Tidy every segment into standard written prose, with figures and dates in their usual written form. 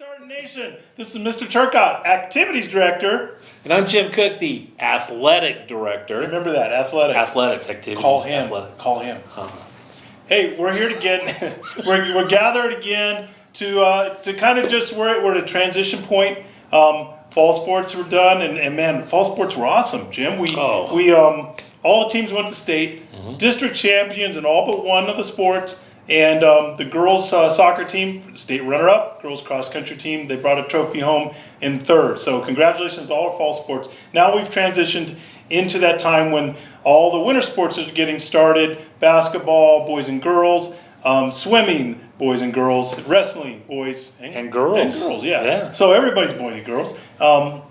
Sartan Nation. This is Mr. Turcotte, Activities Director. And I'm Jim Cook, the Athletic Director. Remember that, athletics. Athletics, activities, Call him. athletics. Call him. Hey, we're here again. we're gathered again to kind of just, we're at a transition point. Fall sports were done, and man, fall sports were awesome, Jim. We all the teams went to state, district champions in all but one of the sports. And the girls soccer team, state runner-up, girls cross-country team, they brought a trophy home in third. So congratulations to all our fall sports. Now we've transitioned into that time when all the winter sports are getting started. Basketball, boys and girls, swimming, boys and girls, wrestling, boys and girls. And girls, yeah. So everybody's boys and girls. And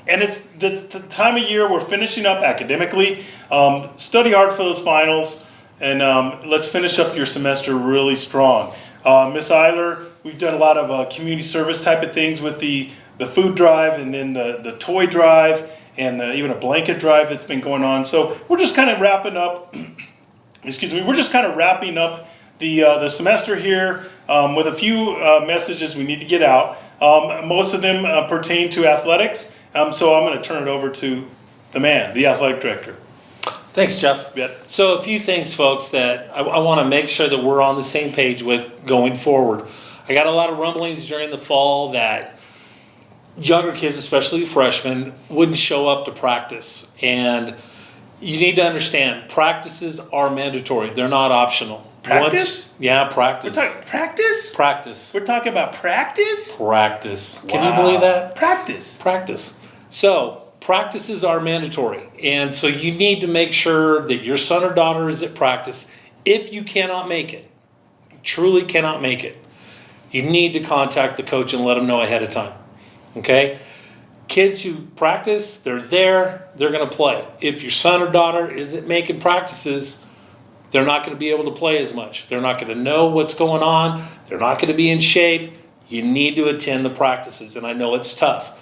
it's this time of year we're finishing up academically. Study hard for those finals. And let's finish up your semester really strong. Miss Eiler, we've done a lot of community service type of things with the food drive and then the toy drive and even a blanket drive that's been going on. So we're just kind of wrapping up, we're just kind of wrapping up the semester here with a few messages we need to get out. Most of them pertain to athletics. So I'm going to turn it over to the man, the athletic director. Thanks, Jeff. Yep. So a few things, folks, that I want to make sure that we're on the same page with going forward. I got a lot of rumblings during the fall that younger kids, especially freshmen, wouldn't show up to practice. And you need to understand, practices are mandatory. They're not optional. Practice? Practice. We're talking practice? Practice. We're talking about practice? Practice. Can you Wow. believe that? Practice. So practices are mandatory, and so you need to make sure that your son or daughter is at practice. If you cannot make it, truly cannot make it, you need to contact the coach and let them know ahead of time, okay? Kids who practice, they're there, they're going to play. If your son or daughter isn't making practices, they're not going to be able to play as much. They're not going to know what's going on. They're not going to be in shape. You need to attend the practices, and I know it's tough.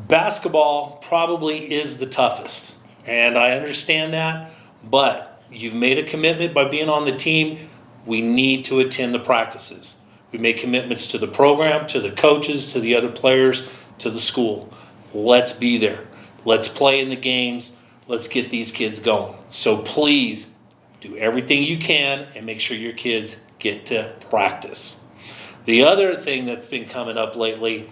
Basketball probably is the toughest, and I understand that, but you've made a commitment by being on the team. We need to attend the practices. We make commitments to the program, to the coaches, to the other players, to the school. Let's be there. Let's play in the games. Let's get these kids going. So please do everything you can and make sure your kids get to practice. The other thing that's been coming up lately,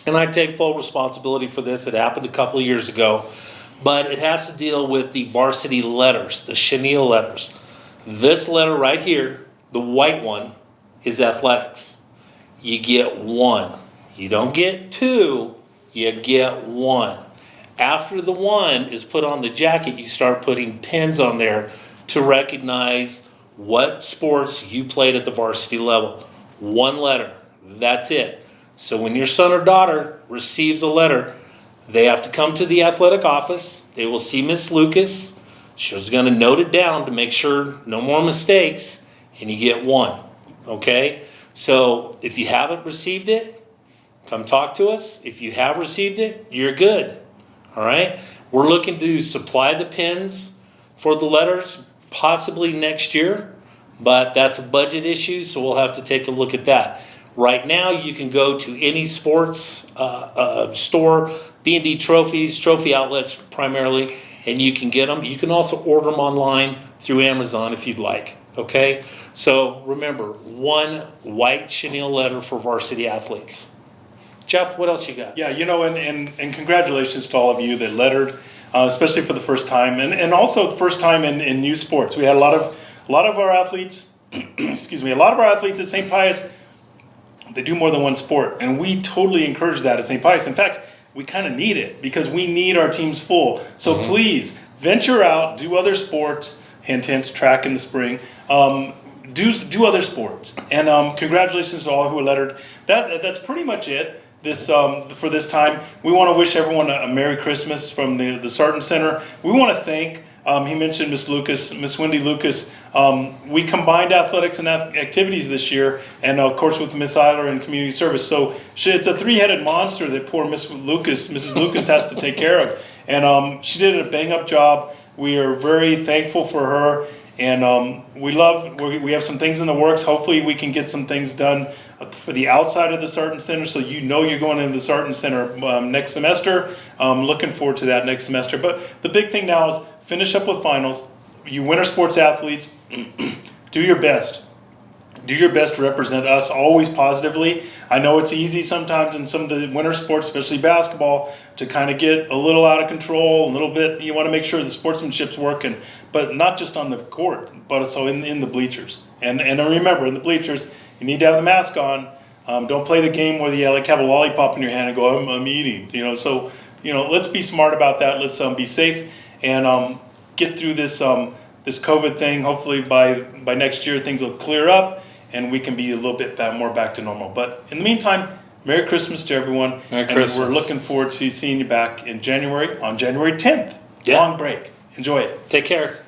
and I take full responsibility for this, it happened a couple of years ago, but it has to deal with the varsity letters, the chenille letters. This letter right here, the white one, is athletics. You get one. You don't get two, you get one. After the one is put on the jacket, you start putting pins on there to recognize what sports you played at the varsity level. One letter, that's it. So when your son or daughter receives a letter, they have to come to the athletic office. They will see Miss Lucas. She's going to note it down to make sure no more mistakes, and you get one, okay? So if you haven't received it, come talk to us. If you have received it, you're good, all right? We're looking to supply the pins for the letters possibly next year, but that's a budget issue, so we'll have to take a look at that. Right now, you can go to any sports store, B&D Trophies, trophy outlets primarily, and you can get them. You can also order them online through Amazon if you'd like, okay? So remember, one white chenille letter for varsity athletes. Jeff, what else you got? Yeah, and congratulations to all of you that lettered, especially for the first time, and also the first time in new sports. We had a lot of our athletes, a lot of our athletes at St. Pius, they do more than one sport, and we totally encourage that at St. Pius. In fact, we kind of need it because we need our teams full. So please venture out, do other sports, hint, hint, track in the spring. Do other sports, and congratulations to all who are lettered. That's pretty much it. For this time, we want to wish everyone a Merry Christmas from the Sartan Center. We want to thank. He mentioned Miss Wendy Lucas. We combined athletics and activities this year, and of course with Miss Eiler and community service. So it's a three-headed monster that poor Mrs. Lucas has to take care of, and she did a bang-up job. We are very thankful for her, And we have some things in the works. Hopefully we can get some things done for the outside of the Sartan Center, so you're going into the Sartan Center next semester. Looking forward to that next semester. But the big thing now is finish up with finals. You winter sports athletes, do your best. Do your best to represent us always positively. I know it's easy sometimes in some of the winter sports, especially basketball, to kind of get a little out of control, a little bit. You want to make sure the sportsmanship's working, but not just on the court, but also in the bleachers. And remember, in the bleachers, you need to have the mask on. Don't play the game where you have a lollipop in your hand and go, I'm eating. So let's be smart about that. Let's be safe and get through this COVID thing. Hopefully by next year things will clear up and we can be a little bit more back to normal. But in the meantime, Merry Christmas to everyone. Merry Christmas. We're looking forward to seeing you back in January, on January 10th. Yeah. Long break. Enjoy it. Take care.